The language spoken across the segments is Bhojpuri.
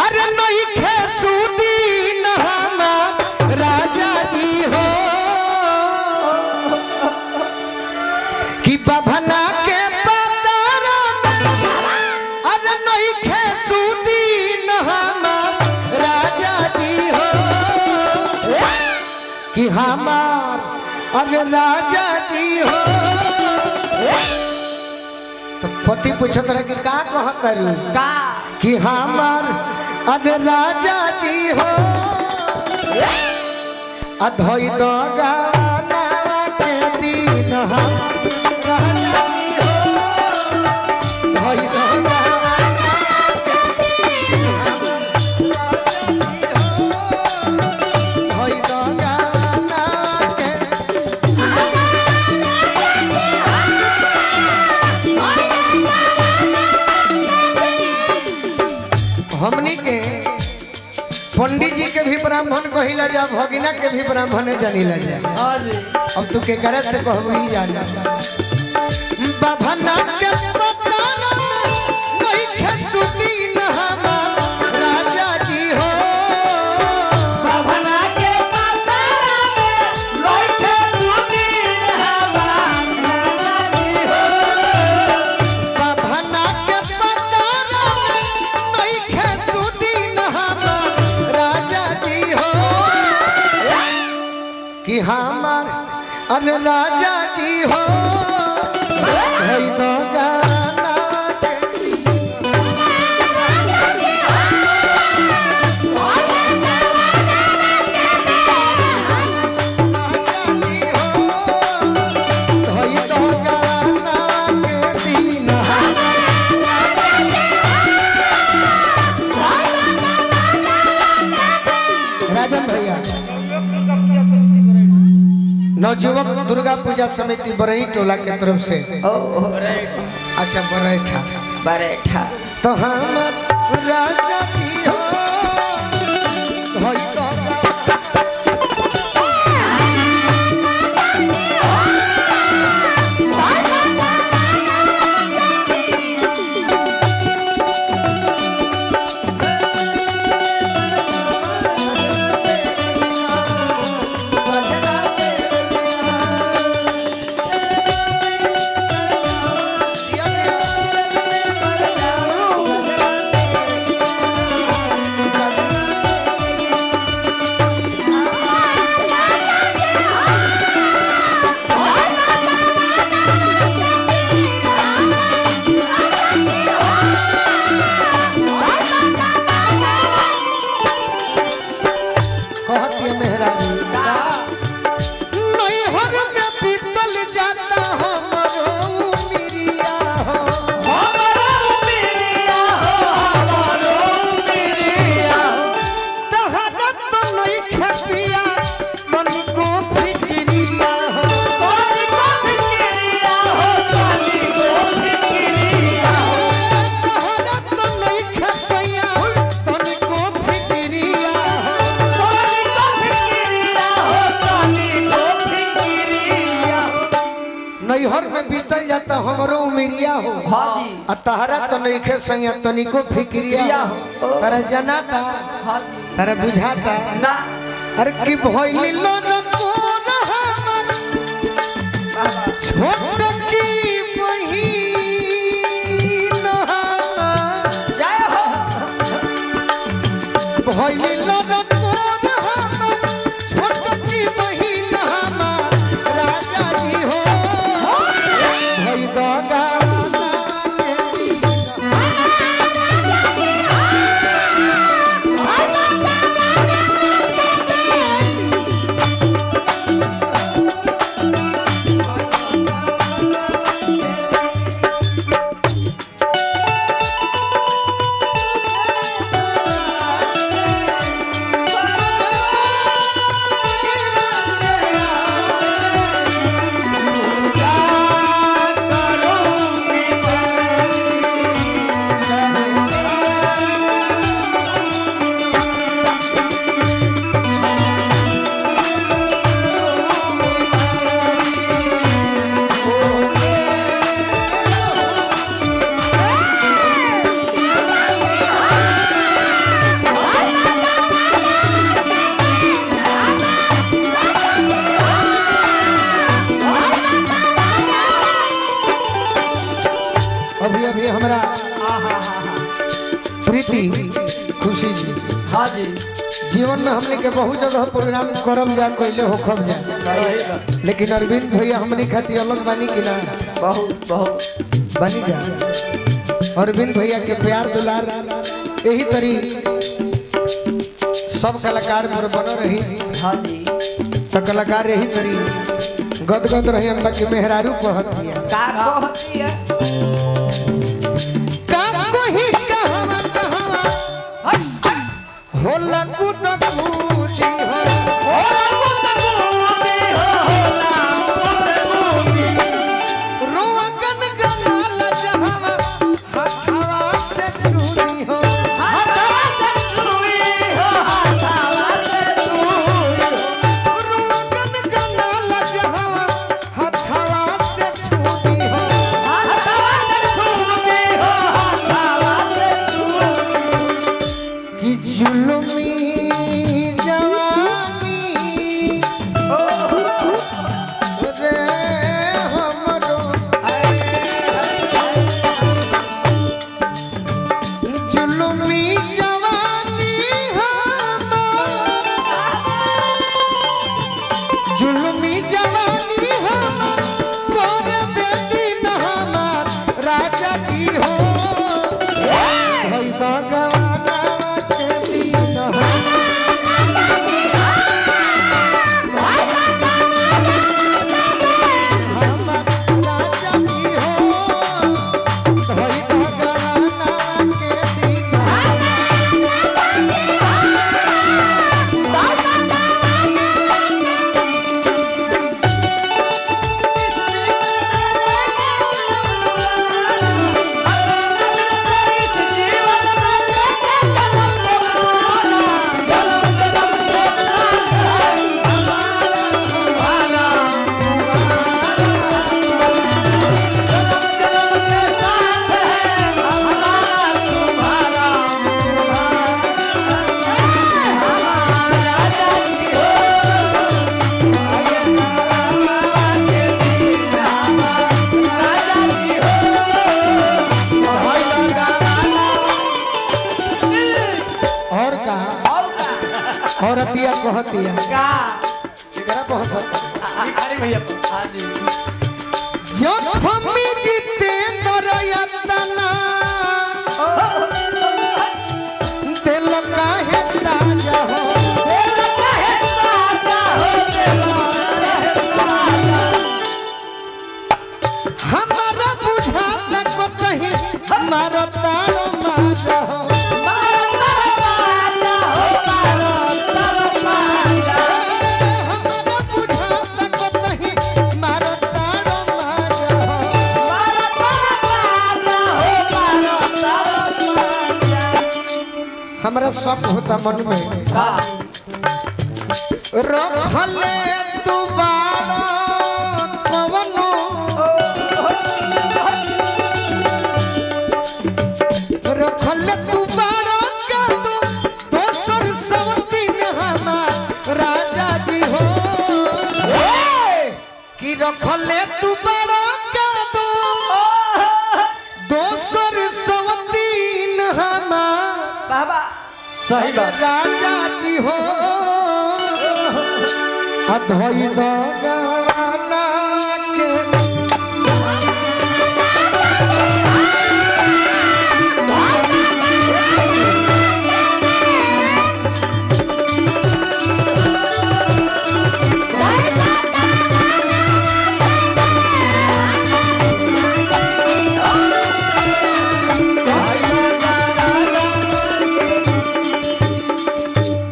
अरे नहीं खेसूदी नहाना राजा जी हो कि बभना के पतारा अरे नहीं खेसूदी नहाना राजा जी हो कि हमार अरे राजा जी हो। तो पति पूछत रहे कि का कहत रू का कि हमार अरे राजा जी हो अधोई दो गाना के दिन हम राजा जी हो धोई दो गाना के दिन हम धोई दो गाना के हमनी के पंडित जी के भी ब्राह्मण कहिला जा भगिना के भी ब्राह्मण जानिला जा। अब तू के करे से कहबू ही जाना बभना के पताना नहीं खेसूदी नहाना राजा जी हो बभना के पतारा में नहीं खेसूदी नहाना राजा जी हो। बभना के पताना नहीं खेसूदी नहाना राजा जी हो कि हमार अरे राजा जी हो धोई दो गाना के राजा जी हो धोई दो गाना के दिन राजन भैया नवजुवक दुर्गा पूजा समिति बरही टोला के तरफ से अच्छा बरैठा बरेठा तो हम राजा जी हो धोई दो कहती है मेहरानी नहीं हर में पीतल जाता हमरो मिरिया हो तहरत तो नहीं खपिया मन को फिक्रिया हो तहरत तो नहीं खपिया मन को फिक्रिया हो नैहर में बीतल जाता हमरो उमिरिया हो आ तहरा तो नहीं खे सैया तनिको फिक्रिया हो तारा जनाता तारा बुझाता ना अरे की भइली लरकोर हमर छोट की बहिन जय हो भइली लरकोर हमर छोट की बहिन हमर राजा जी हो धोई दो गाना के प्रीति खुशी जी। हाँ जी जीवन में हमने के बहुत जगह प्रोग्राम करब जा कैले होखब जा, लेकिन अरविंद भैया हमने खातिर अलग बानी कि ना? बहुत बहुत बनी जा। अरविंद भैया के प्यार दुलार यही तरी सब कलाकार पर बन रही। हाँ जी तो कलाकार यही तरी गदगद रही हम बाकी मेहरारू कहत दिया का कहती है का कोही कहवा कहवा होला कुत खूजी हो रोआ गन गनाल जहवा हवा से छुरी हो रोआ गन गनाल जहवा हवा से छुरी हो कि जुल्मी जवानी रे हमरो जुल्मी जवानी जुल्मी जवानी तोरे बेटी न हमार राजा जी हो भई भगवाना के दीन हमार राजा जी हो भई भगवाना के दीन और कहा और अतिया कहतिया का एकरा पहुंच अरे भैया हाँ जी जो हमी जितेंद्र यतना दिल काहे साजा हो हमारा बुझाता को कहीं हमारा तारो माजा हो हमारा बुझाता को कहीं हमारा तारो माजा हो हमारा शौक होता मन में रखले तू बारो कवनो रखले तू बारो कदो दोसर सब दिन हमार राजा जी हो कि रखले तू बारो कदो दोसर सब दिन हमार बाबा सही बात राजा जी हो अधोई भगवाना के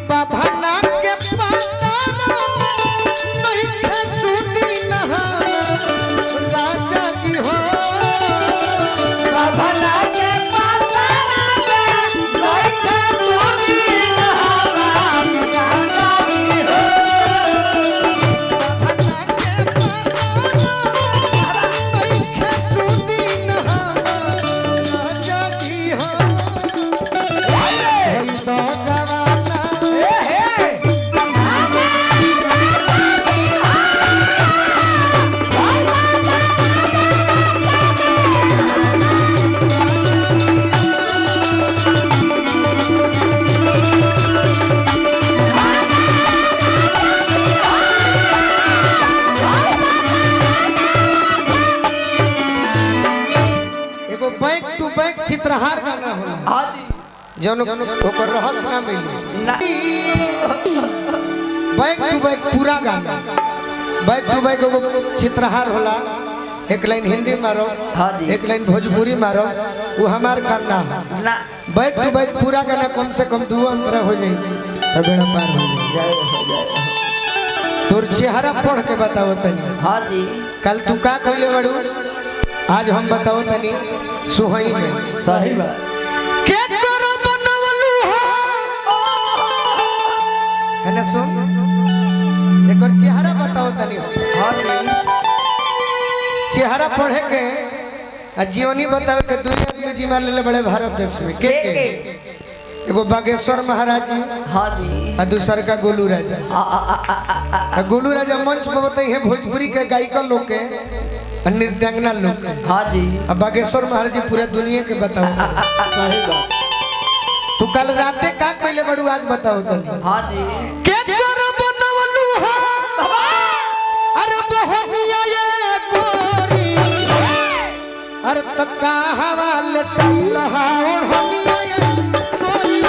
बाबा के पाता नहीं थे सुनी न जौन ओकर रहस्य ना मिली ना बैक टू बैक पूरा गाना बैक टू बैक एगो चित्रहार होला एक लाइन हिंदी मारो हाँ जी। एक लाइन भोजपुरी मारो वो हमार काम ना ना बैक टू बैक पूरा गाना कम से कम 2 अंतरा हो जाए तब बेड़ा पार हो जाए। तोर चेहरा पढ़ के बताओ तनी हाँ जी कल तू का कहले बड़ू आज हम बताओ तनी सुहई में सही बात के करो बनवलू है ना सुन एकर चेहरा बताओ तनी हाँ जी चेहरा पढ़े के आ जीवनी बतावे के दुनिया में जीवा ले बड़े भारत देश में के एगो बागेश्वर महाराज जी हाँ जी आ दूसर का गोलू राजा आ गोलू राजा मंच पर बताई है भोजपुरी के गायिका लोग के नृत्यांगना लोग के हाँ जी आ बागेश्वर महाराज जी पूरा दुनिया के बताओ सही बात तू कल राते का कहले बड़ू आज बताओ तनी हाँ जी के करो बनवलू हा अरे बहनिया ये गोरी अरे तक्का हवाल टैलहा और हनिया ये गोरी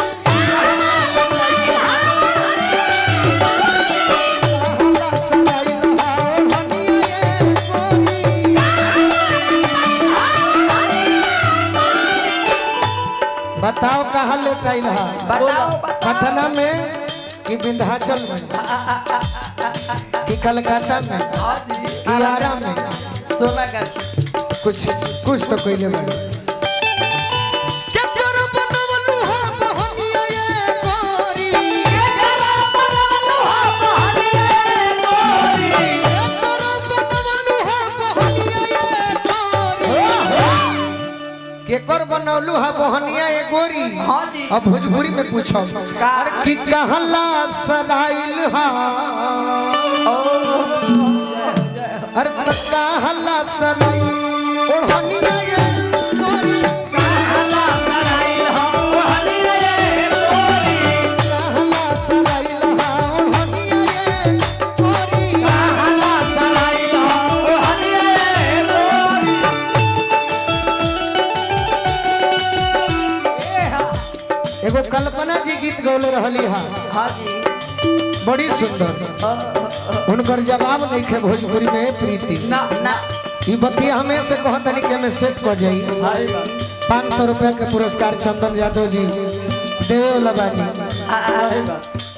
बताओ कहाँ ले टैलहा बताओ पटना में कि विंध्याचल में कि कलकत्ता में हाँ जी कि आरा में सोना गाछी कुछ तो कहले बारे के करो बनवलू हा बहनिया ये गोरी के करो बनवलू हा बहनिया ये गोरी के करो बनवलू हा बहनिया ये गोरी के कर बनवलू हा बहनिया ये गोरी हाँ जी अब भोजपुरी में पूछो का कि कहला सराइल हा अरे कहला सराइल ओढ़निया ये गोरी कहला सराइल हो हनिया ये गोरी कहला सराइल हा ओढ़निया ये गोरी कहला सराइल हो हनिया ये गोरी एगो कल्पना जी गीत गौले रहली हा हाँ जी बड़ी सुंदर उनकर जवाब नहीं खे भोजपुरी में प्रीति ना ना ई बतिया हमें से कहतनी कि हमें सेट कर जाई 500 रुपया के पुरस्कार चंदन यादव जी देवे वाला बानी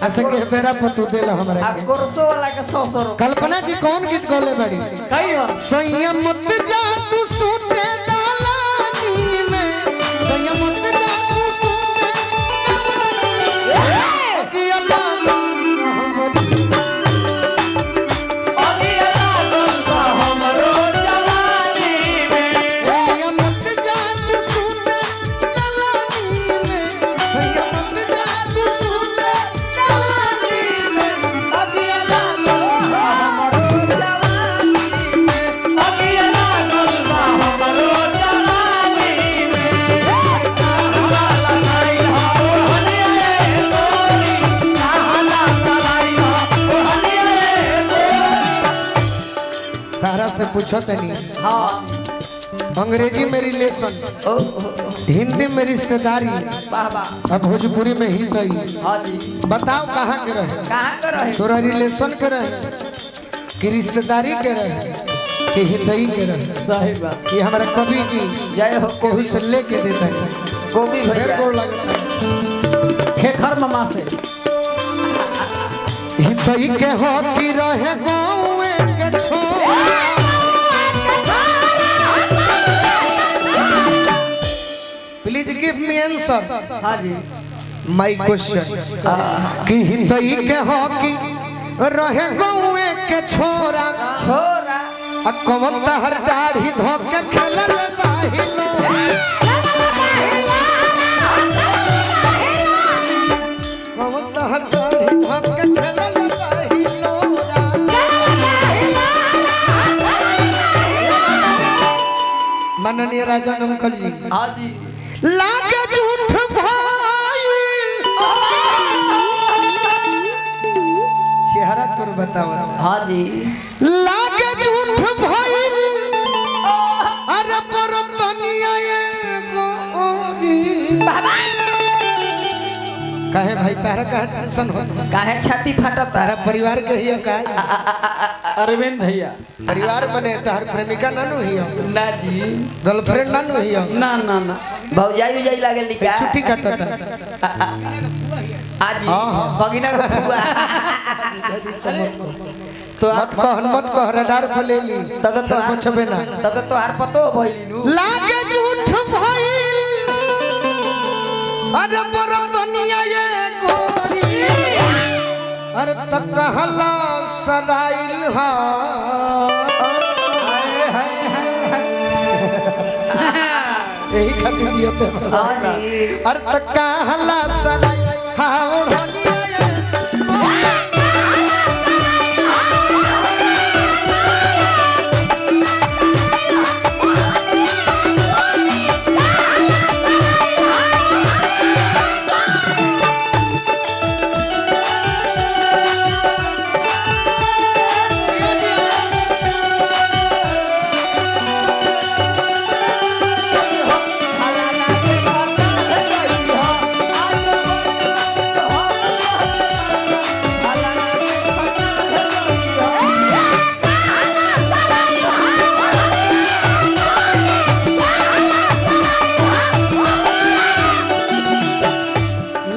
ऐसे के बेरा पटू देला हमरा के कोरसो वाला के 100 कल्पना जी कौन गीत गौले बाड़ी कही हो संयम मत जा तू सूते दालानी में संयम मत जा तू सूते कि अल्लाह से पूछो तनी हाँ अंग्रेजी में रिलेशन हिंदी में रिश्तेदारी वाह वाह अब भोजपुरी में ही गई हाँ जी बताओ कहाँ के रहे कहाँ के रहे तोरा रिलेशन के रहे कि रिश्तेदारी के रहे कि हितई के रहे सही बात ये हमारा कवि जी जय हो कोई से लेके देता है गोभी भैया गोड़ लगता है खेखर मामा से हितई के हो कि रहे गाँव के छोरा प्लीज गिव मी आंसर हाँ जी माय क्वेश्चन कि हितई के हो कि रहे गाँव के छोरा छोरा आ कवन तहर दाढ़ी धो के खेलल बाहिलो कवन तहर दाढ़ी धो के खेलल बाहिलो माननीय राजा अंकल जी हाँ जी लागे झूठ भाई चेहरा तोर बताओ हाँ जी लागे झूठ भाई अरे परतनिया ये गोरी काहे भाई तारा काहे टेंशन हो काहे छाती फटता तारा परिवार के हियो का अरविंद भैया परिवार बने तार प्रेमिका नानू हियो ना जी गर्लफ्रेंड नानू हियो ना ना ना भौजाई उजाई लागल निका छुट्टी काटता आज हाँ। भगिना का फुआ तो मत कह रडार पर ले ली तब तो पूछबे ना तब तो हार पतो भइली नु लागे झूठ भइल अरे बरतनिया ये गोरी अरे तक कहला सराइल हा यही खातिर जियते हां जी अरे तक कहला सराइल हा ओढ़निया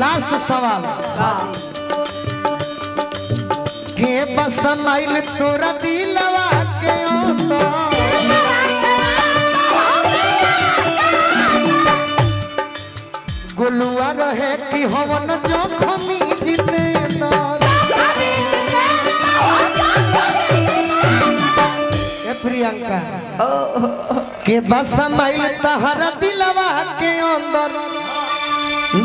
लास्ट सवाल के बसमाइल तोरा दिलवा के गुलुआ रहे कि हवन जोखमी जितेंद्र ए प्रियंका के बसमाइल तहरा दिलवा के अंदर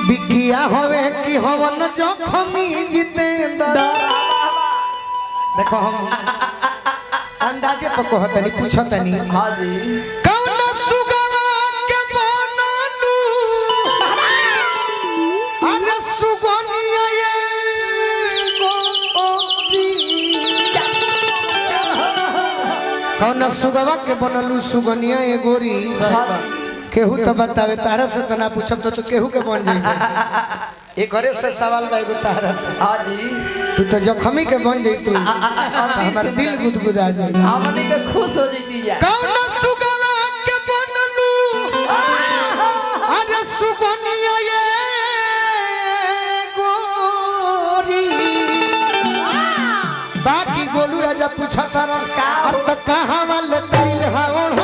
बिकिया होवे कि हवन जोखमी जितेंद्र देखो हम अंदाजे पर कहतनी पूछतनी हां जी कौन सुगवा के बनलू अरे सुगनिया ये गोरी कौन सुगवा के बनलू सुगनिया ये गोरी केहू तो बतावे तारा से तो ना पूछब तो केहू के बन जाई एक घरे से सवाल बा एगो तारा से हां जी तू तो जखमी के बन जइतू हमार दिल गुदगुदा जाई हमनी के खुश हो जइती या कौन सुगवा के बनलू अरे सुगनिया ये गोरी बाकी गोलू राजा पूछा तारा अब तक कहां वाले दिल हावन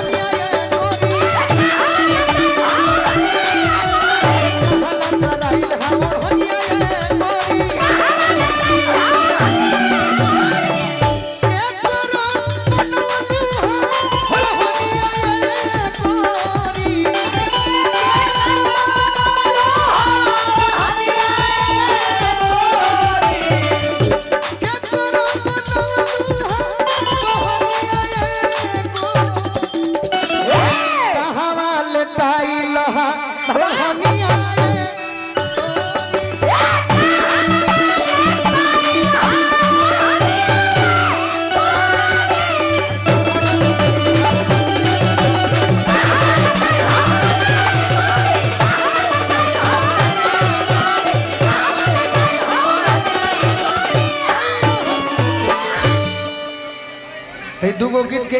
दूगो गीत के